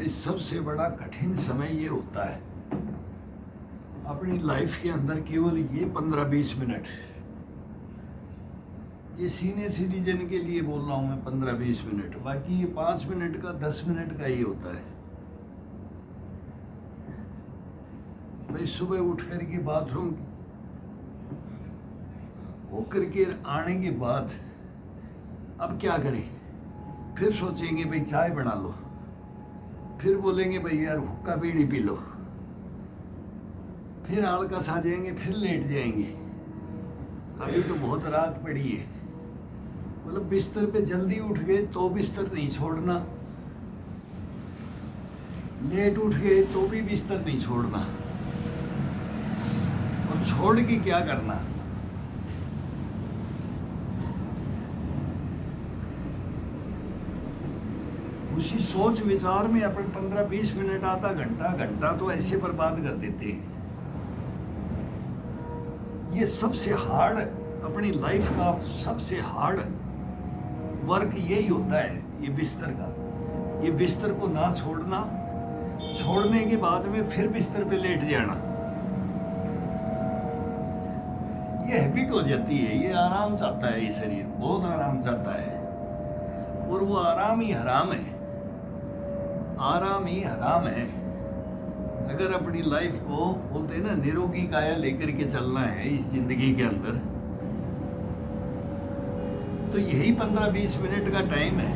भाई सबसे बड़ा कठिन समय ये होता है अपनी लाइफ के अंदर, केवल ये 15-20 मिनट, ये सीनियर सिटीजन के लिए बोल रहा हूँ मैं 15-20 मिनट, बाकी ये 5 मिनट का 10 मिनट का ही होता है। भाई सुबह उठ कर के बाथरूम होकर के आने के बाद अब क्या करें, फिर सोचेंगे भाई चाय बना लो, फिर बोलेंगे भाई यार हुक्का बीड़ी पी लो, फिर आलकस आ जाएंगे, फिर लेट जाएंगे, अभी तो बहुत रात पड़ी है। मतलब बिस्तर पे जल्दी उठ गए तो बिस्तर नहीं छोड़ना, लेट उठ गए तो भी बिस्तर नहीं छोड़ना, और छोड़ के क्या करना। उसी सोच विचार में अपन 15-20 मिनट, आधा घंटा तो ऐसे बर्बाद कर देते हैं। ये सबसे हार्ड, अपनी लाइफ का सबसे हार्ड वर्क यही होता है, ये बिस्तर का। ये बिस्तर को ना छोड़ना, छोड़ने के बाद में फिर बिस्तर पे लेट जाना, ये हैबिट हो जाती है। ये आराम चाहता है, ये शरीर बहुत आराम चाहता है, और वो आराम ही हराम है, आराम ही हराम है। अगर अपनी लाइफ को बोलते हैं ना निरोगी काया लेकर के चलना है इस जिंदगी के अंदर, तो यही 15-20 मिनट का टाइम है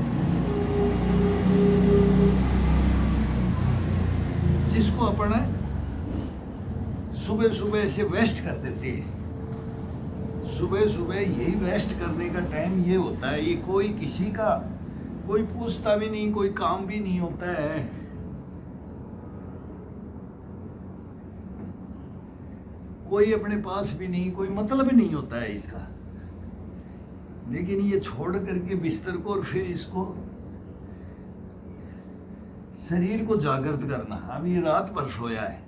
जिसको अपन सुबह सुबह से वेस्ट कर देते हैं। सुबह सुबह यही वेस्ट करने का टाइम ये होता है। ये कोई किसी का कोई पूछता भी नहीं, कोई काम भी नहीं होता है, कोई अपने पास भी नहीं, कोई मतलब भी नहीं होता है इसका। लेकिन ये छोड़ करके बिस्तर को और फिर इसको शरीर को जागृत करना। अब ये रात भर सोया है,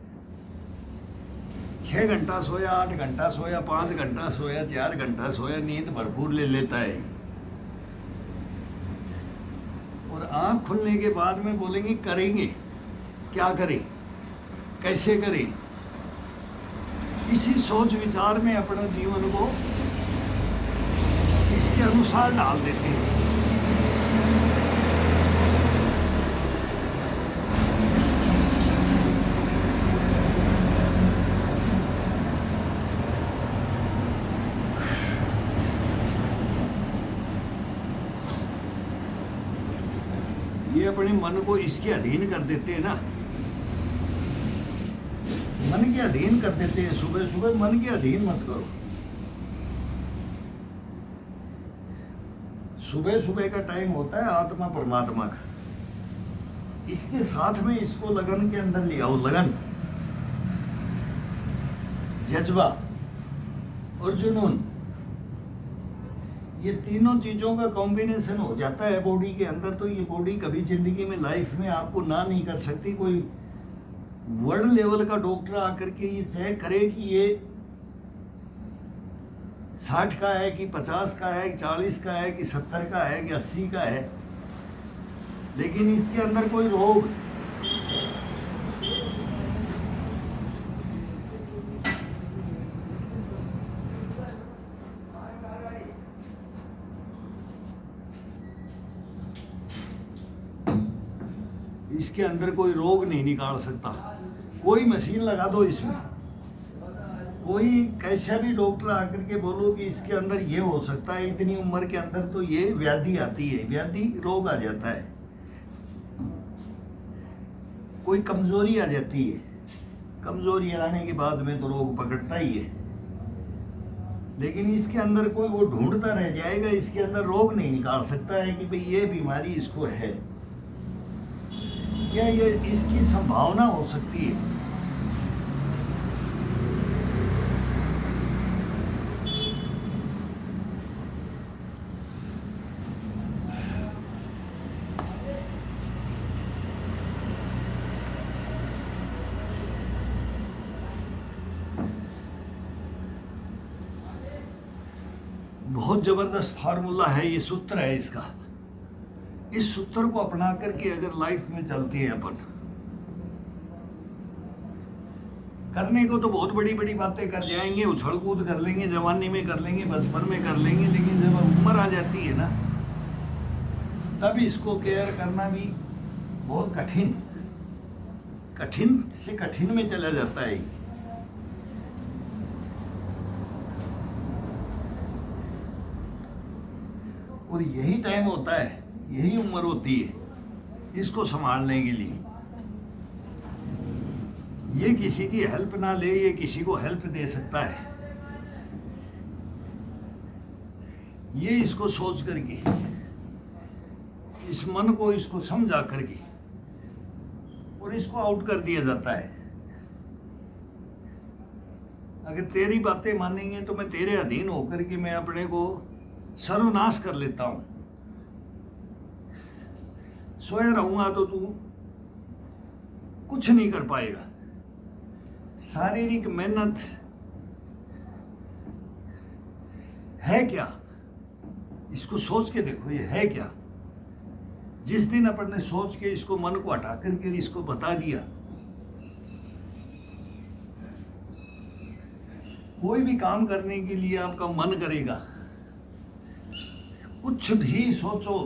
6 घंटा सोया, 8 घंटा सोया, 5 घंटा सोया, 4 घंटा सोया, नींद भरपूर ले लेता है, और आंख खुलने के बाद में बोलेंगे करेंगे क्या, करें कैसे करें। इसी सोच विचार में अपने जीवन को इसके अनुसार डाल देते हैं। ये अपने मन को इसके अधीन कर देते हैं ना, मन के अधीन कर देते हैं। सुबह सुबह मन के अधीन मत करो। सुबह सुबह का टाइम होता है आत्मा परमात्मा का, इसके साथ में इसको लगन के अंदर ले आओ। लगन, जज्बा और जुनून, ये तीनों चीजों का कॉम्बिनेशन हो जाता है बॉडी के अंदर, तो ये बॉडी कभी जिंदगी में लाइफ में आपको ना नहीं कर सकती। कोई वर्ल्ड लेवल का डॉक्टर आकर के ये चेक करे कि ये 60 का है कि 50 का है कि 40 का है कि 70 का है कि 80 का है, लेकिन इसके अंदर कोई रोग, इसके अंदर कोई रोग नहीं निकाल सकता। कोई मशीन लगा दो इसमें, कोई कैसा भी डॉक्टर आकर के बोलो कि इसके अंदर ये हो सकता है, इतनी उम्र के अंदर तो ये व्याधि आती है, व्याधि रोग आ जाता है, कोई कमजोरी आ जाती है, कमजोरी आने के बाद में तो रोग पकड़ता ही है। लेकिन इसके अंदर कोई वो ढूंढता रह जाएगा, इसके अंदर रोग नहीं निकाल सकता है कि भाई ये बीमारी इसको है, क्या ये इसकी संभावना हो सकती है। बहुत जबरदस्त फार्मूला है, ये सूत्र है इसका। इस सूत्र को अपना करके अगर लाइफ में चलते हैं अपन, करने को तो बहुत बड़ी बड़ी बातें कर जाएंगे, उछल कूद कर लेंगे, जवानी में कर लेंगे, बचपन में कर लेंगे, लेकिन जब उम्र आ जाती है ना, तब इसको केयर करना भी बहुत कठिन से कठिन में चला जाता है। और यही टाइम होता है, यही उम्र होती है इसको संभालने के लिए। ये किसी की हेल्प ना ले, ये किसी को हेल्प दे सकता है। ये इसको सोच करके, इस मन को इसको समझा करके और इसको आउट कर दिया जाता है। अगर तेरी बातें मानेंगे तो मैं तेरे अधीन होकर के मैं अपने को सर्वनाश कर लेता हूं। सोया रहूंगा तो तू कुछ नहीं कर पाएगा। शारीरिक मेहनत है क्या, इसको सोच के देखो, ये है क्या। जिस दिन अपन ने सोच के इसको मन को हटा करके इसको बता दिया, कोई भी काम करने के लिए आपका मन करेगा। कुछ भी सोचो,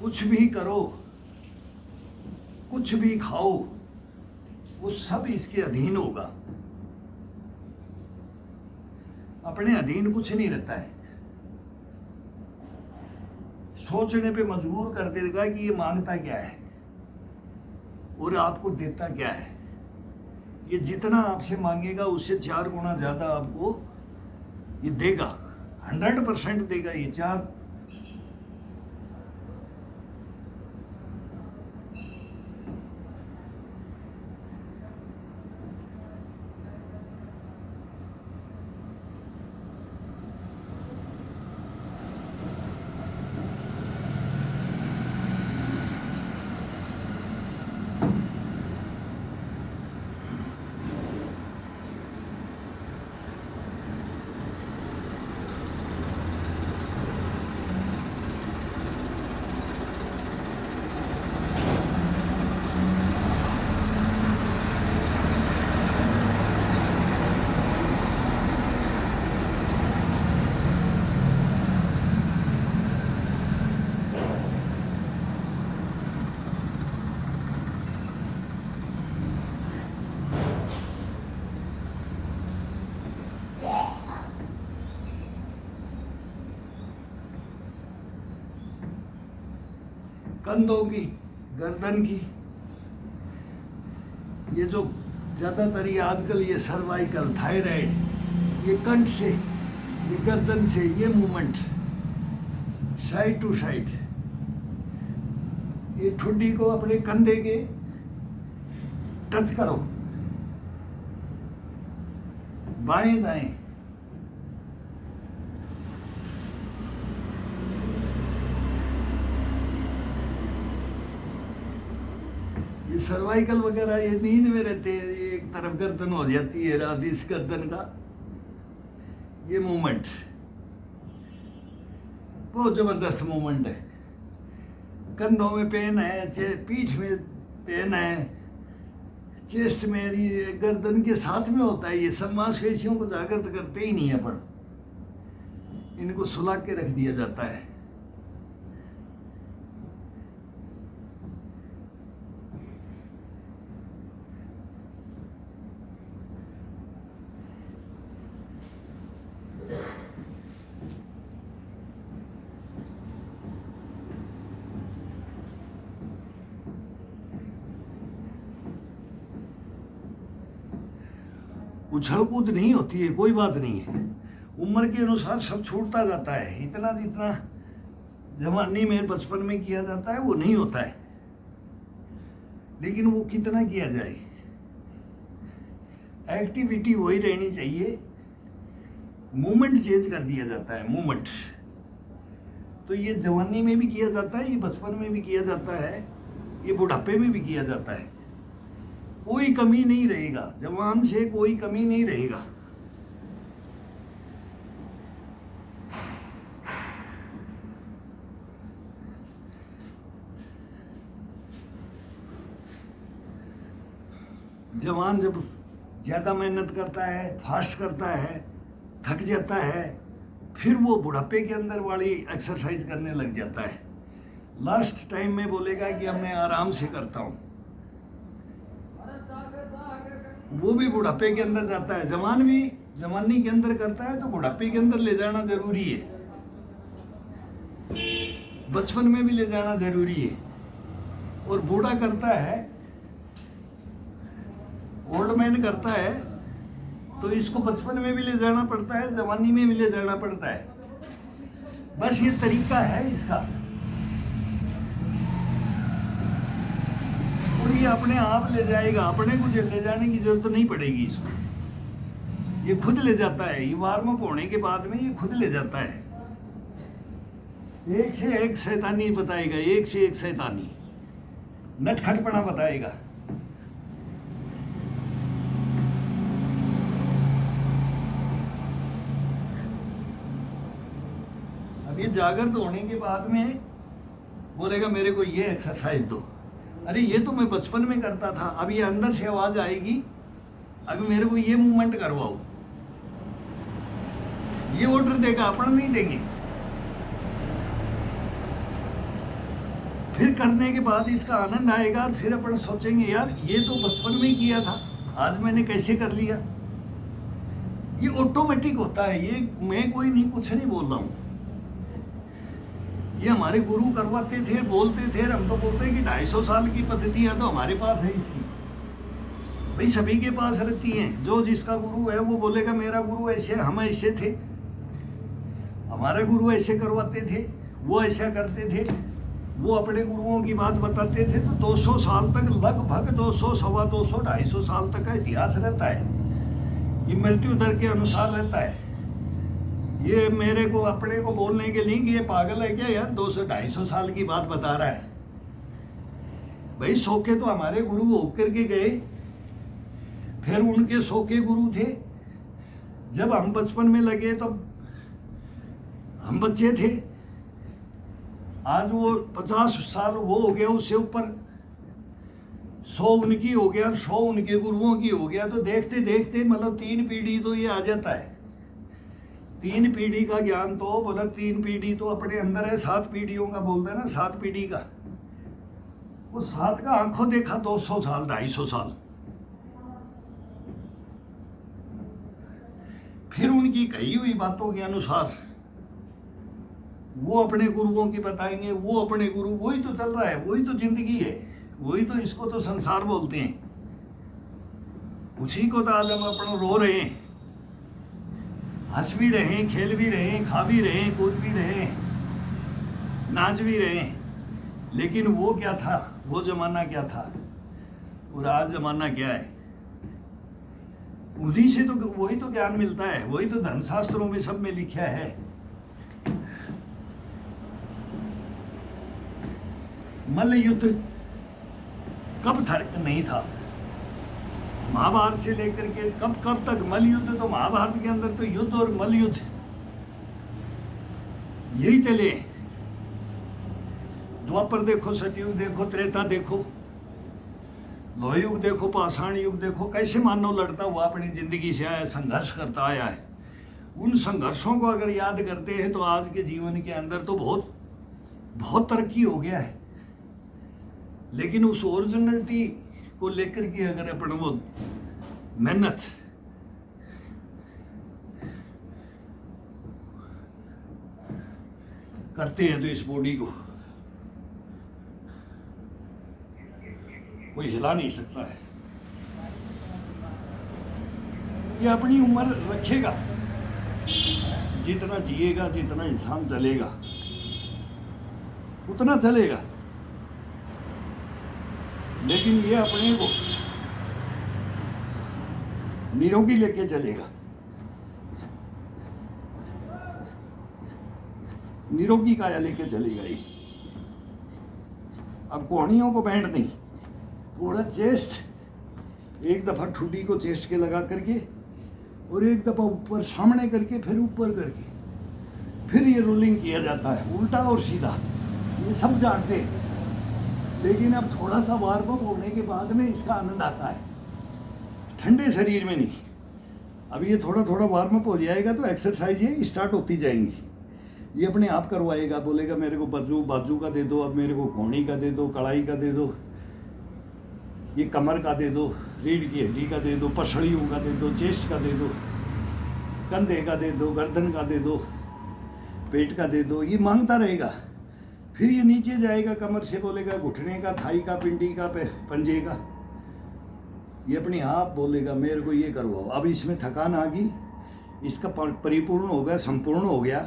कुछ भी करो, कुछ भी खाओ, वो सब इसके अधीन होगा। अपने अधीन कुछ नहीं रहता है। सोचने पे मजबूर कर देगा कि ये मांगता क्या है और आपको देता क्या है। ये जितना आपसे मांगेगा उससे 4 गुना ज्यादा आपको ये देगा, 100% देगा। ये 4 कंधों की, गर्दन की, ये जो ज्यादातर ये आजकल ये सर्वाइकल, थायराइड, ये कंठ से, ये गर्दन से, ये मूवमेंट साइड टू साइड, ये ठुड्डी को अपने कंधे के टच करो, बाएं दाएं। ये सर्वाइकल वगैरह ये नींद में रहते हैं, ये एक तरफ गर्दन हो जाती है, रात इस गर्दन का ये मूवमेंट बहुत जबरदस्त मूवमेंट है। कंधों में पेन है, पीठ में पेन है, चेस्ट में, ये गर्दन के साथ में होता है। ये सब मांसपेशियों को जागृत करते ही नहीं है, पर इनको सुला के रख दिया जाता है। उछल कूद नहीं होती है, कोई बात नहीं है। उम्र के अनुसार सब छूटता जाता है। इतना जितना जवानी में, बचपन में किया जाता है वो नहीं होता है, लेकिन वो कितना किया जाए, एक्टिविटी वही रहनी चाहिए। मूवमेंट चेंज कर दिया जाता है, मूवमेंट। तो ये जवानी में भी किया जाता है, ये बचपन में भी किया जाता है, ये बुढ़ापे में भी किया जाता है। कोई कमी नहीं रहेगा, जवान से कोई कमी नहीं रहेगा। जवान जब ज़्यादा मेहनत करता है, फास्ट करता है, थक जाता है, फिर वो बुढ़ापे के अंदर वाली एक्सरसाइज करने लग जाता है। लास्ट टाइम में बोलेगा कि अब मैं आराम से करता हूँ, वो भी बुढ़ापे के अंदर जाता है। जवान भी जवानी के अंदर करता है तो बुढ़ापे के अंदर ले जाना जरूरी है, बचपन में भी ले जाना जरूरी है। और बूढ़ा करता है, ओल्ड मैन करता है तो इसको बचपन में भी ले जाना पड़ता है, जवानी में भी ले जाना पड़ता है। बस ये तरीका है इसका, और ये अपने आप ले जाएगा, अपने को ले जाने की जरूरत नहीं पड़ेगी इसको, ये खुद ले जाता है। ये वार्म अप होने के बाद में ये खुद ले जाता है। एक से एक शैतानी बताएगा, एक से एक शैतानी नटखटपना बताएगा। अब ये जागृत होने के बाद में बोलेगा मेरे को ये एक्सरसाइज दो। अरे ये तो मैं बचपन में करता था, अब ये अंदर से आवाज आएगी अभी मेरे को ये मूवमेंट करवाओ, ये ऑर्डर देगा, अपन नहीं देंगे। फिर करने के बाद इसका आनंद आएगा और फिर अपन सोचेंगे यार ये तो बचपन में किया था, आज मैंने कैसे कर लिया। ये ऑटोमेटिक होता है, ये मैं कोई नहीं, कुछ नहीं बोल रहा हूं। ये हमारे गुरु करवाते थे, बोलते थे, हम तो बोलते हैं कि 250 साल की पद्धतियां तो हमारे पास है इसकी। भाई सभी के पास रहती हैं, जो जिसका गुरु है वो बोलेगा मेरा गुरु ऐसे, हम ऐसे थे, हमारे गुरु ऐसे करवाते थे, वो ऐसा करते थे, वो अपने गुरुओं की बात बताते थे। तो 200 साल तक, लगभग 200, 250, 250 साल तक का इतिहास रहता है। ये मृत्यु दर के अनुसार रहता है। ये मेरे को अपने को बोलने के लिए कि ये पागल है क्या यार, 200-250 साल की बात बता रहा है। भाई सोके तो हमारे गुरु होकर के गए, फिर उनके सोके गुरु थे। जब हम बचपन में लगे तो हम बच्चे थे, आज वो 50 साल वो हो गया, उससे ऊपर 100 उनकी हो गया, 100 उनके गुरुओं की हो गया। तो देखते देखते मतलब 3 पीढ़ी तो ये आ जाता है। 3 पीढ़ी का ज्ञान तो बोला, 3 पीढ़ी तो अपने अंदर है, 7 पीढ़ियों का बोलते हैं ना, 7 पीढ़ी का। वो 7 का आंखों देखा 200 साल, 250 साल। फिर उनकी कही हुई बातों के अनुसार वो अपने गुरुओं की बताएंगे, वो अपने गुरु, वही तो चल रहा है, वही तो जिंदगी है, वही तो, इसको तो संसार बोलते हैं। उसी को तो आज हम अपन रो रहे हैं, हंस भी रहे हैं, खेल भी रहे हैं, खा भी रहे हैं, कूद भी रहे हैं, नाच भी रहे हैं। लेकिन वो क्या था, वो जमाना क्या था और आज जमाना क्या है? उन्हीं से तो वही तो ज्ञान मिलता है, वही तो धर्मशास्त्रों में सब में लिखा है। मल्ल युद्ध कब तक नहीं था, महाभारत से लेकर के कब तक मल्ल युद्ध, तो महाभारत के अंदर तो युद्ध और मल्ल युद्ध यही चले। द्वापर देखो, सतयुग देखो, त्रेता देखो, लोह युग देखो, पाषाण युग देखो, कैसे मानव लड़ता हुआ अपनी जिंदगी से आया, संघर्ष करता आया है। उन संघर्षों को अगर याद करते हैं तो आज के जीवन के अंदर तो बहुत बहुत तरक्की हो गया है। लेकिन उस ओरिजिनलिटी को लेकर के अगर अपन वो मेहनत करते हैं तो इस बॉडी को कोई हिला नहीं सकता है। ये अपनी उम्र रखेगा, जितना जिएगा, जितना इंसान चलेगा उतना चलेगा। लेकिन ये अपने को निरोगी लेके चलेगा, निरोगी काया लेके चलेगा ये। अब कोहनियों को बैंड नहीं, पूरा चेस्ट एक दफा ठुड्डी को चेस्ट के लगा करके और एक दफा ऊपर सामने करके फिर ऊपर करके फिर ये रोलिंग किया जाता है, उल्टा और सीधा, ये सब जानते हैं। लेकिन अब थोड़ा सा वार्म अप होने के बाद में इसका आनंद आता है। ठंडे शरीर में नहीं। अब ये थोड़ा थोड़ा वार्म अप हो जाएगा तो एक्सरसाइज ये स्टार्ट होती जाएंगी। ये अपने आप करवाएगा, बोलेगा मेरे को बाजू का दे दो, अब मेरे को कोहनी का दे दो, कलाई का दे दो, ये कमर का दे दो, रीढ़ की हड्डी का दे दो, पसलियों का दे दो, चेस्ट का दे दो, कंधे का दे दो, गर्दन का दे दो, पेट का दे दो। ये मांगता रहेगा। फिर ये नीचे जाएगा, कमर से बोलेगा घुटने का, थाई का, पिंडी का, पंजे का। ये अपने आप बोलेगा मेरे को ये करवाओ। अब इसमें थकान आ गई, इसका परिपूर्ण हो गया, संपूर्ण हो गया।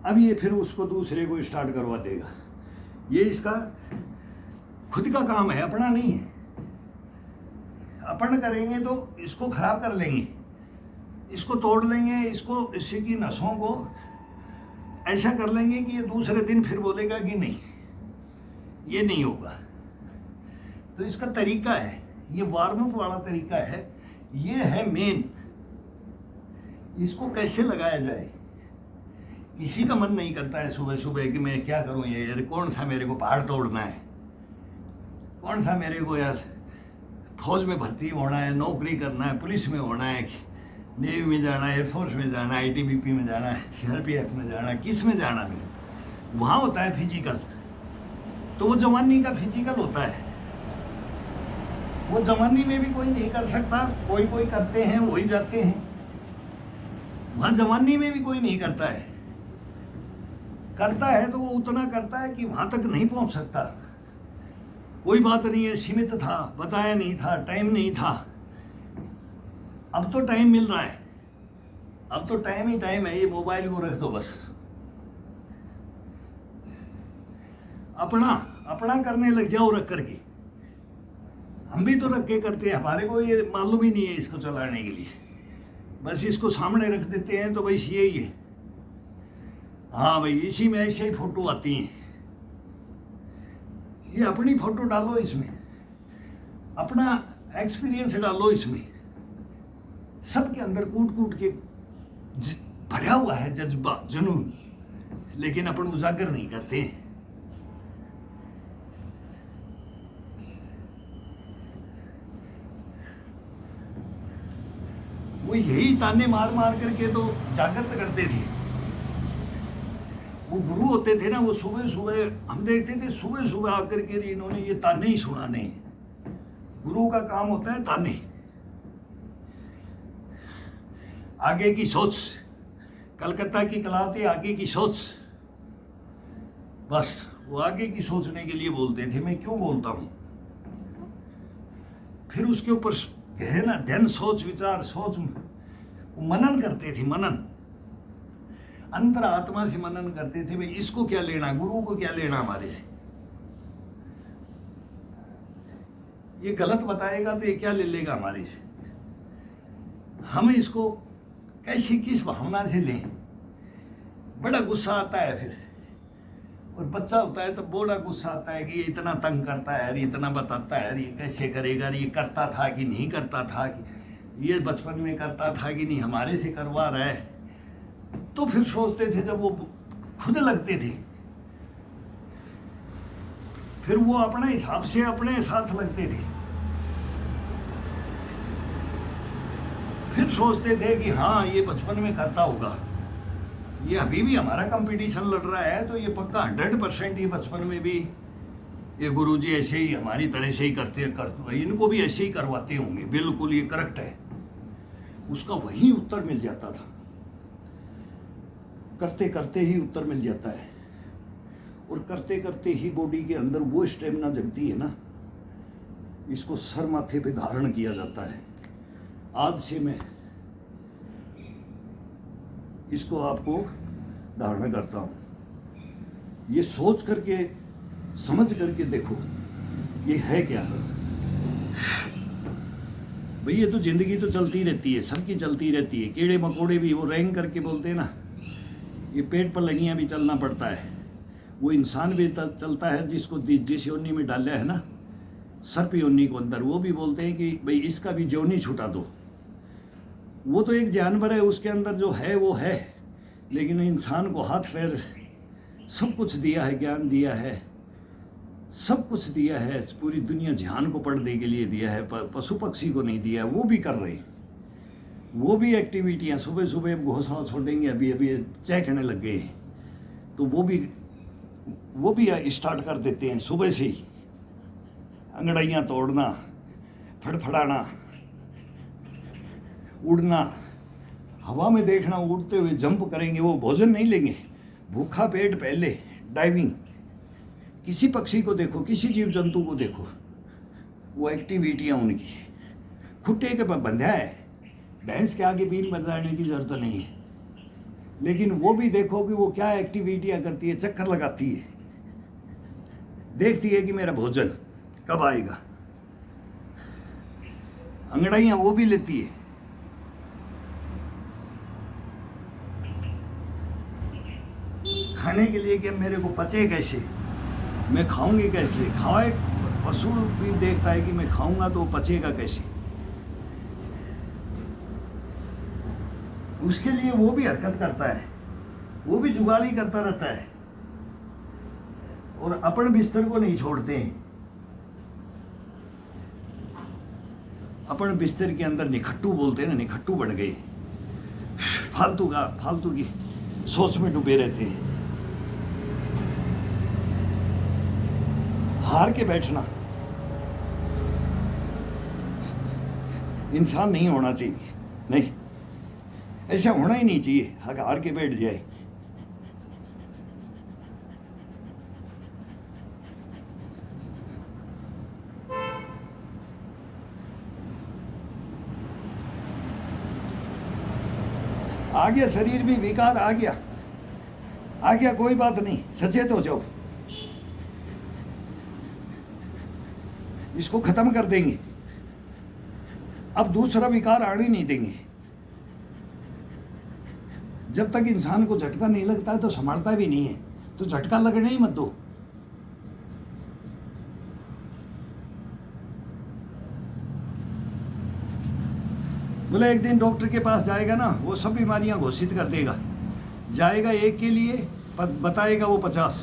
अब ये फिर उसको दूसरे को स्टार्ट करवा देगा। ये इसका खुद का काम है, अपना नहीं है। अपन करेंगे तो इसको खराब कर लेंगे, इसको तोड़ लेंगे, इसको इसी की नसों को ऐसा कर लेंगे कि ये दूसरे दिन फिर बोलेगा कि नहीं ये नहीं होगा। तो इसका तरीका है, ये वार्म अप वाला तरीका है, ये है मेन। इसको कैसे लगाया जाए। किसी का मन नहीं करता है सुबह सुबह कि मैं क्या करूं, ये कौन सा मेरे को पहाड़ तोड़ना है, कौन सा मेरे को यार फौज में भर्ती होना है, नौकरी करना है, पुलिस में होना है, नेवी में जाना है, एयरफोर्स में जाना है, आईटीबीपी में जाना है, सीआरपीएफ में जाना है, किस में जाना मेरे। वहाँ होता है फिजिकल, तो वो जवानी का फिजिकल होता है। वो जवानी में भी कोई नहीं कर सकता, कोई कोई करते हैं, वही जाते हैं। वहाँ जवानी में भी कोई नहीं करता है, करता है तो वो उतना करता है कि वहाँ तक नहीं पहुँच सकता। कोई बात नहीं है, सीमित था, बताया नहीं था, टाइम नहीं था। अब तो टाइम मिल रहा है, अब तो टाइम ही टाइम है। ये मोबाइल को रख दो बस, अपना अपना करने लग जाओ रख करके। हम भी तो रख के करते हैं, हमारे को ये मालूम ही नहीं है इसको चलाने के लिए। बस इसको सामने रख देते हैं तो बस यही है। हाँ भाई, इसी में ऐसे ही फोटो आती हैं। ये अपनी फोटो डालो इसमें, अपना एक्सपीरियंस डालो इसमें। सबके अंदर कूट कूट के भरा हुआ है जज्बा, जुनून, लेकिन अपन उजागर नहीं करते हैं। वो यही ताने मार मार करके तो जागृत करते थे। वो गुरु होते थे ना, वो सुबह सुबह हम देखते थे, सुबह सुबह आकर के इन्होंने ये ताने ही सुनाने। गुरु का काम होता है ताने। आगे की सोच, कलकत्ता की कलाते आगे की सोच, बस वो आगे की सोचने के लिए बोलते थे। मैं क्यों बोलता हूं, फिर उसके ऊपर गहना ध्यान, सोच विचार, सोच मनन करते थे। मनन अंतर आत्मा से मनन करते थे। भाई इसको क्या लेना, गुरु को क्या लेना हमारे से। ये गलत बताएगा तो ये क्या ले लेगा हमारे से। हम इसको कैसी किस भावना से लें। बड़ा गुस्सा आता है फिर, और बच्चा होता है तो बड़ा गुस्सा आता है कि ये इतना तंग करता है, ये इतना बताता है, ये कैसे करेगा, ये करता था कि नहीं करता था, कि ये बचपन में करता था कि नहीं, हमारे से करवा रहा है। तो फिर सोचते थे, जब वो खुद लगते थे फिर वो अपने हिसाब से अपने साथ लगते थे। फिर सोचते थे कि हाँ ये बचपन में करता होगा, ये अभी भी हमारा कंपटीशन लड़ रहा है तो ये पक्का 100% ये बचपन में भी ये गुरुजी ऐसे ही हमारी तरह से ही करते इनको भी ऐसे ही करवाते होंगे। बिल्कुल ये करेक्ट है। उसका वही उत्तर मिल जाता था, करते करते ही उत्तर मिल जाता है। और करते करते ही बॉडी के अंदर वो स्टेमिना जगती है ना, इसको सर माथे पे धारण किया जाता है। आज से मैं इसको आपको धारण करता हूं। ये सोच करके समझ करके देखो ये है क्या। भाई ये तो जिंदगी तो चलती रहती है, सबकी चलती रहती है। कीड़े मकोड़े भी वो रैंग करके बोलते हैं ना, ये पेट पर लगियां भी चलना पड़ता है। वो इंसान भी चलता है जिसको जिस योनि में डाला है ना, सर्प योनि को अंदर, वो भी बोलते हैं कि भाई इसका भी जोनी छुटा दो। वो तो एक जानवर है, उसके अंदर जो है वो है, लेकिन इंसान को हाथ पैर सब कुछ दिया है, ज्ञान दिया है, सब कुछ दिया है, पूरी दुनिया जहान को पढ़ने के लिए दिया है, पशु पक्षी को नहीं दिया है। वो भी कर रहे, वो भी एक्टिविटियाँ सुबह सुबह घोंसला छोड़ेंगे, अभी अभी चहकने लग गए, तो वो भी स्टार्ट कर देते हैं सुबह से ही। अंगड़ाइयाँ तोड़ना, फड़फड़ाना, उड़ना, हवा में देखना, उड़ते हुए जंप करेंगे। वो भोजन नहीं लेंगे, भूखा पेट पहले डाइविंग। किसी पक्षी को देखो, किसी जीव जंतु को देखो, वो एक्टिविटियाँ उनकी खुट्टे के पर बंधा है। भैंस के आगे बीन बजाने की जरूरत नहीं है, लेकिन वो भी देखो कि वो क्या एक्टिविटियाँ करती है। चक्कर लगाती है, देखती है कि मेरा भोजन कब आएगा। अंगड़ाइयाँ वो भी लेती है। खाने के लिए कि मेरे को पचे कैसे, मैं खाऊंगी कैसे। खाए पशु भी देखता है कि मैं खाऊंगा तो पचेगा कैसे, उसके लिए वो भी हरकत करता है, वो भी जुगाड़ी करता रहता है। और अपन बिस्तर को नहीं छोड़ते हैं, अपन बिस्तर के अंदर निखट्टू बोलते हैं ना, निखट्टू बढ़ गए, फालतू की सोच में डूबे रहते हैं। हार के बैठना इंसान नहीं होना चाहिए, नहीं, ऐसा होना ही नहीं चाहिए। हार के बैठ जाए। आ गया शरीर में विकार, आ गया, कोई बात नहीं, सचेत हो जाओ, इसको खत्म कर देंगे। अब दूसरा विकार आने नहीं देंगे। जब तक इंसान को झटका नहीं लगता है तो संभालता भी नहीं है, तो झटका लगने ही मत दो। बोले एक दिन डॉक्टर के पास जाएगा ना, वो सब बीमारियां घोषित कर देगा। जाएगा एक के लिए, बताएगा वो 50।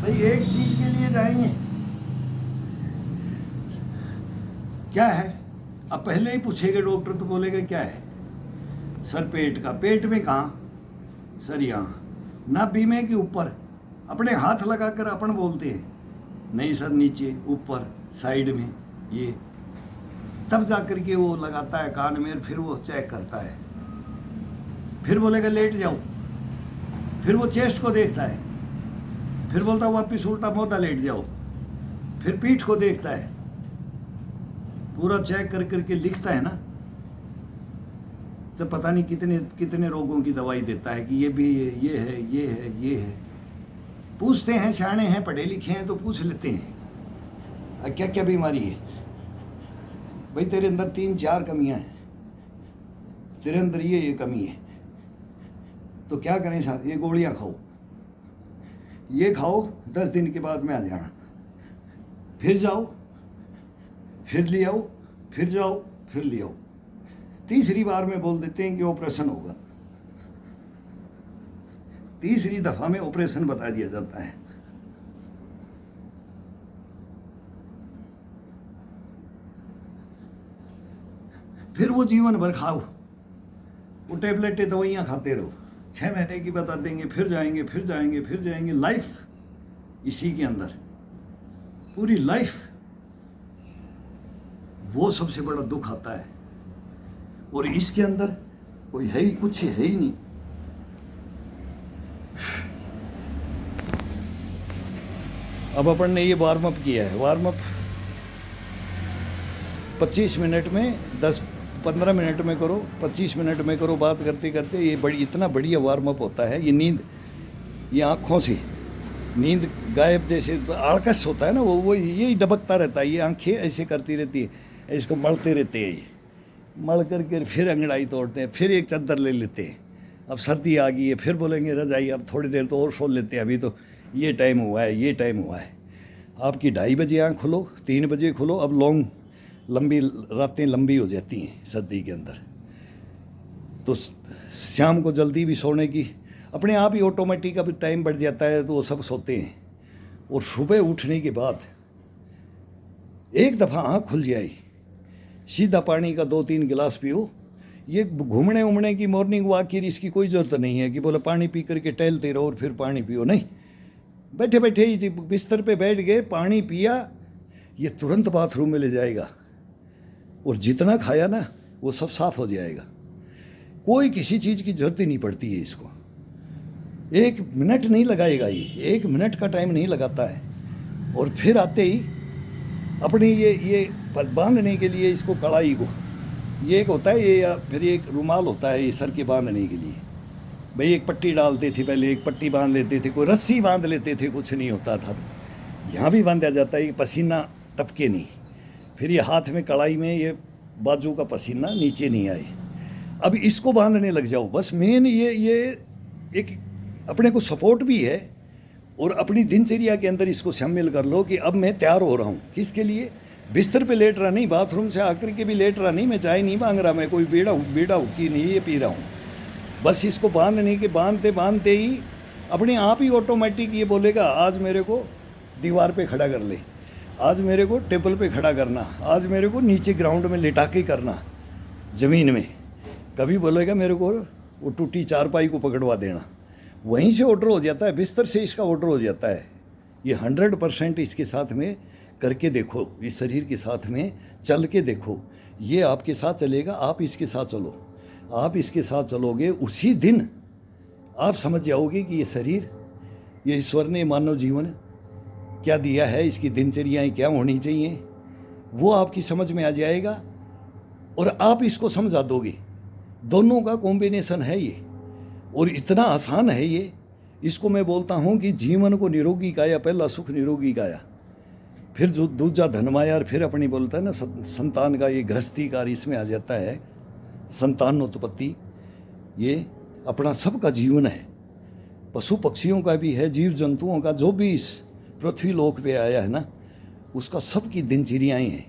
भाई एक चीज के लिए जाएंगे, क्या है? अब पहले ही पूछेगा डॉक्टर तो बोलेगा क्या है? सर पेट का। पेट में कहाँ? सर यहाँ। ना बीमे के ऊपर। अपने हाथ लगाकर अपन बोलते हैं, नहीं सर नीचे, ऊपर, साइड में, ये। तब जाकर के वो लगाता है कान में, फिर वो चेक करता है, फिर बोलेगा लेट जाओ, फिर वो चेस्ट को देखता है, फिर बोलता वापिस उल्टा मोटा लेट जाओ, फिर पीठ को देखता है, पूरा चेक कर करके लिखता है ना। तो पता नहीं कितने कितने रोगों की दवाई देता है कि ये भी है, ये है, ये है, ये है। पूछते हैं, सियाने हैं, पढ़े लिखे हैं तो पूछ लेते हैं क्या क्या बीमारी है। भाई तेरे अंदर 3-4 कमियां हैं, तेरे अंदर ये कमी है, तो क्या करें सर? ये गोलियां खाओ, ये खाओ, 10 दिन के बाद में आ जाना, फिर जाओ, फिर ले आओ, फिर जाओ, फिर ले आओ। तीसरी बार में बोल देते हैं कि ऑपरेशन होगा। तीसरी दफा में ऑपरेशन बता दिया जाता है। फिर वो जीवन भर खाओ, वो टेबलेटें दवाइयाँ खाते रहो। 6 महीने की बता देंगे, फिर जाएंगे, फिर जाएंगे, फिर जाएंगे। लाइफ इसी के अंदर, पूरी लाइफ। वो सबसे बड़ा दुख आता है, और इसके अंदर कोई है ही, कुछ है ही नहीं। अब अपन ने ये वार्म अप किया है। वार्म अप 25 मिनट में, 10-15 मिनट में करो, 25 मिनट में करो। बात करते करते ये इतना बढ़िया वार्म अप होता है। ये नींद, ये आँखों से नींद गायब, जैसे आलकस होता है ना, वो यही डबकता रहता है। ये आंखें ऐसे करती रहती है, इसको मलते रहते हैं। ये मल करके फिर अंगड़ाई तोड़ते हैं, फिर एक चादर ले लेते हैं। अब सर्दी आ गई है, फिर बोलेंगे रजाई अब थोड़ी देर तो और सो लेते हैं, अभी तो ये टाइम हुआ है, ये टाइम हुआ है। आपकी 2:30 बजे आँख खुलो, 3 बजे खुलो। अब लंबी रातें लंबी हो जाती हैं सर्दी के अंदर, तो शाम को जल्दी भी सोने की अपने आप ही ऑटोमेटिक अब टाइम बढ़ जाता है तो वो सब सोते हैं। और सुबह उठने के बाद एक दफ़ा आँख खुल जाए, सीधा पानी का 2-3 गिलास पियो। ये घूमने उमने की मॉर्निंग वॉक की इसकी कोई ज़रूरत नहीं है कि बोले पानी पी करके टहलते रहो और फिर पानी पियो, नहीं। बैठे बैठे ही बिस्तर पे बैठ गए, पानी पिया, ये तुरंत बाथरूम में ले जाएगा और जितना खाया ना वो सब साफ हो जाएगा। कोई किसी चीज़ की ज़रूरत ही नहीं पड़ती है इसको। 1 मिनट नहीं लगाएगा, ये 1 मिनट का टाइम नहीं लगाता है। और फिर आते ही अपनी ये बांधने के लिए इसको कड़ाई को, ये एक होता है ये, या फिर एक रुमाल होता है ये सर के बांधने के लिए। भाई एक पट्टी डालते थे पहले, एक पट्टी बांध लेते थे, कोई रस्सी बांध लेते थे, कुछ नहीं होता था। यहाँ भी बांधा जाता है कि पसीना टपके नहीं। फिर ये हाथ में कड़ाई में ये बाजू का पसीना नीचे नहीं आए। अब इसको बांधने लग जाओ। बस मेन ये एक अपने को सपोर्ट भी है और अपनी दिनचर्या के अंदर इसको शामिल कर लो कि अब मैं तैयार हो रहा हूँ। किसके लिए? बिस्तर पे लेट रहा नहीं, बाथरूम से आकर के भी लेट रहा नहीं, मैं चाय नहीं मांग रहा, मैं कोई बेड़ा हुक्की नहीं ये पी रहा हूँ। बस इसको बांधने के बांधते ही अपने आप ही ऑटोमेटिक ये बोलेगा आज मेरे को दीवार पे खड़ा कर ले, आज मेरे को टेबल पे खड़ा करना, आज मेरे को नीचे ग्राउंड में लिटा के करना, ज़मीन में। कभी बोलेगा मेरे को वो टूटी चारपाई को पकड़वा देना, वहीं से ऑर्डर हो जाता है, बिस्तर से इसका ऑर्डर हो जाता है। ये 100% इसके साथ में करके देखो, इस शरीर के साथ में चल के देखो, ये आपके साथ चलेगा, आप इसके साथ चलो। आप इसके साथ चलोगे, उसी दिन आप समझ जाओगे कि ये शरीर, ये ईश्वर ने मानव जीवन क्या दिया है, इसकी दिनचर्याएँ क्या होनी चाहिए, वो आपकी समझ में आ जाएगा और आप इसको समझा दोगे। दोनों का कॉम्बिनेशन है ये और इतना आसान है ये। इसको मैं बोलता हूँ कि जीवन को निरोगी काया, पहला सुख निरोगी काया, फिर जो दूजा धनमाया, और फिर अपनी बोलता है ना संतान का, ये गृहस्थी कार्य इसमें आ जाता है, संतानोत्पत्ति। ये अपना सबका जीवन है, पशु पक्षियों का भी है, जीव जंतुओं का, जो भी इस पृथ्वी लोक पे आया है ना, उसका सबकी दिनचर्याएँ हैं,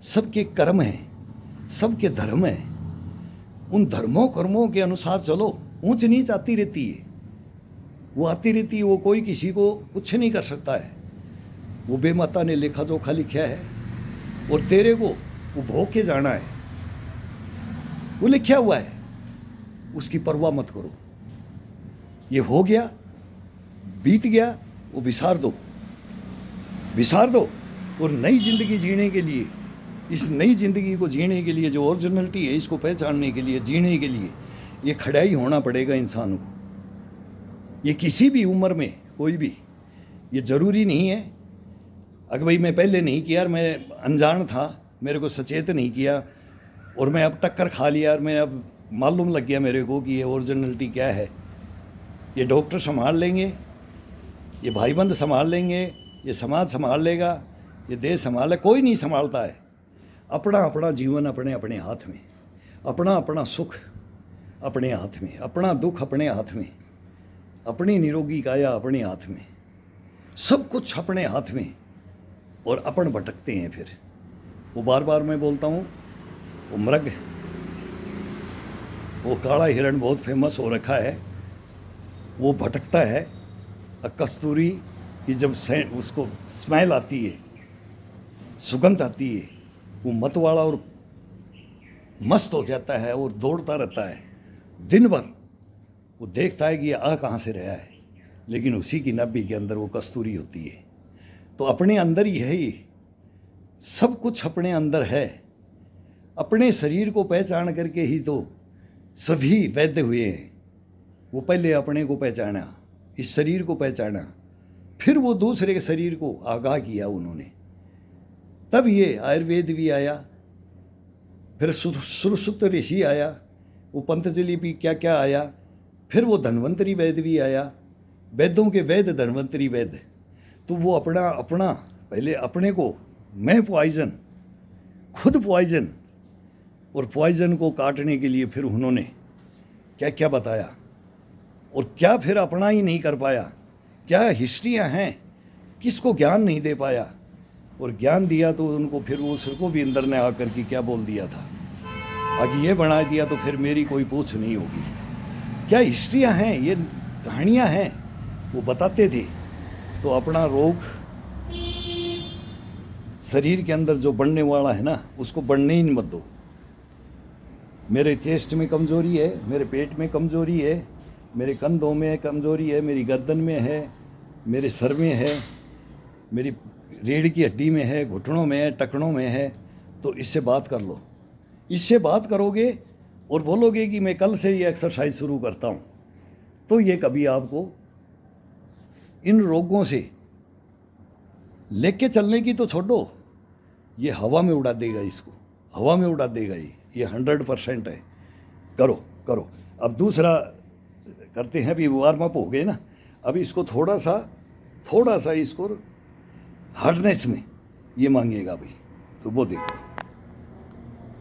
सबके कर्म हैं, सबके धर्म हैं। उन धर्मों कर्मों के अनुसार चलो। ऊंच नीच आती रहती है, वो आती रहती है, वो कोई किसी को कुछ नहीं कर सकता है। वो बेमाता ने लेखा जोखा लिखा है और तेरे को वो भोग के जाना है, वो लिखा हुआ है, उसकी परवाह मत करो। ये हो गया, बीत गया, वो विसार दो और नई जिंदगी जीने के लिए, इस नई ज़िंदगी को जीने के लिए, जो ओरिजिनलिटी है इसको पहचानने के लिए, जीने के लिए, ये खड़ा ही होना पड़ेगा इंसान को। ये किसी भी उम्र में कोई भी, ये ज़रूरी नहीं है अगर भाई मैं पहले नहीं किया, मैं अनजान था, मेरे को सचेत नहीं किया और मैं अब टक्कर खा लिया और मैं अब मालूम लग गया मेरे को कि ये ओरिजिनलिटी क्या है। ये डॉक्टर संभाल लेंगे, ये भाई बंद संभाल लेंगे, ये समाज संभाल लेगा, ये देश संभाल, कोई नहीं संभालता है। अपना अपना जीवन अपने अपने हाथ में, अपना अपना सुख अपने हाथ में, अपना दुख अपने हाथ में, अपनी निरोगी काया अपने हाथ में, सब कुछ अपने हाथ में। और अपन भटकते हैं फिर। वो बार बार मैं बोलता हूँ, वो मृग, वो काला हिरण बहुत फेमस हो रखा है, वो भटकता है। कस्तूरी की जब उसको स्मेल आती है, सुगंध आती है, वो मतवाला और मस्त हो जाता है और दौड़ता रहता है दिन भर। वो देखता है कि ये आ कहाँ से रहा है, लेकिन उसी की नब्बी के अंदर वो कस्तूरी होती है। तो अपने अंदर ही है, ये सब कुछ अपने अंदर है। अपने शरीर को पहचान करके ही तो सभी वैद्य हुए हैं। वो पहले अपने को पहचाना, इस शरीर को पहचाना, फिर वो दूसरे के शरीर को आगाह किया उन्होंने, तब ये आयुर्वेद भी आया, फिर सुश्रुत ऋषि आया, वो पंतजलि भी क्या क्या आया, फिर वो धन्वंतरी वैद्य भी आया, वैद्यों के वैद्य धन्वंतरी वैद्य। तो वो अपना पहले अपने को, मैं पॉइजन, खुद पॉइजन, और पॉइजन को काटने के लिए फिर उन्होंने क्या क्या बताया और क्या फिर अपना ही नहीं कर पाया, क्या हिस्ट्रियाँ हैं, किसको ज्ञान नहीं दे पाया, और ज्ञान दिया तो उनको फिर वो उसको भी अंदर ने आकर के क्या बोल दिया था, आगे ये बना दिया तो फिर मेरी कोई पूछ नहीं होगी। क्या हिस्ट्रियाँ हैं, ये कहानियाँ हैं, वो बताते थे। तो अपना रोग शरीर के अंदर जो बढ़ने वाला है ना, उसको बढ़ने ही मत दो। मेरे चेस्ट में कमज़ोरी है, मेरे पेट में कमज़ोरी है, मेरे कंधों में कमज़ोरी है, मेरी गर्दन में है, मेरे सर में है, मेरी रीढ़ की हड्डी में है, घुटनों में है, टखनों में है। तो इससे बात कर लो। इससे बात करोगे और बोलोगे कि मैं कल से ये एक्सरसाइज शुरू करता हूँ, तो ये कभी आपको इन रोगों से लेके चलने की तो छोड़ो, ये हवा में उड़ा देगा, इसको हवा में उड़ा देगा। ये 100% है। करो करो। अब दूसरा करते हैं, अभी वार्म अप हो गए ना, अब इसको थोड़ा सा इसको हार्डनेस में ये मांगेगा भाई, तो वो देखो।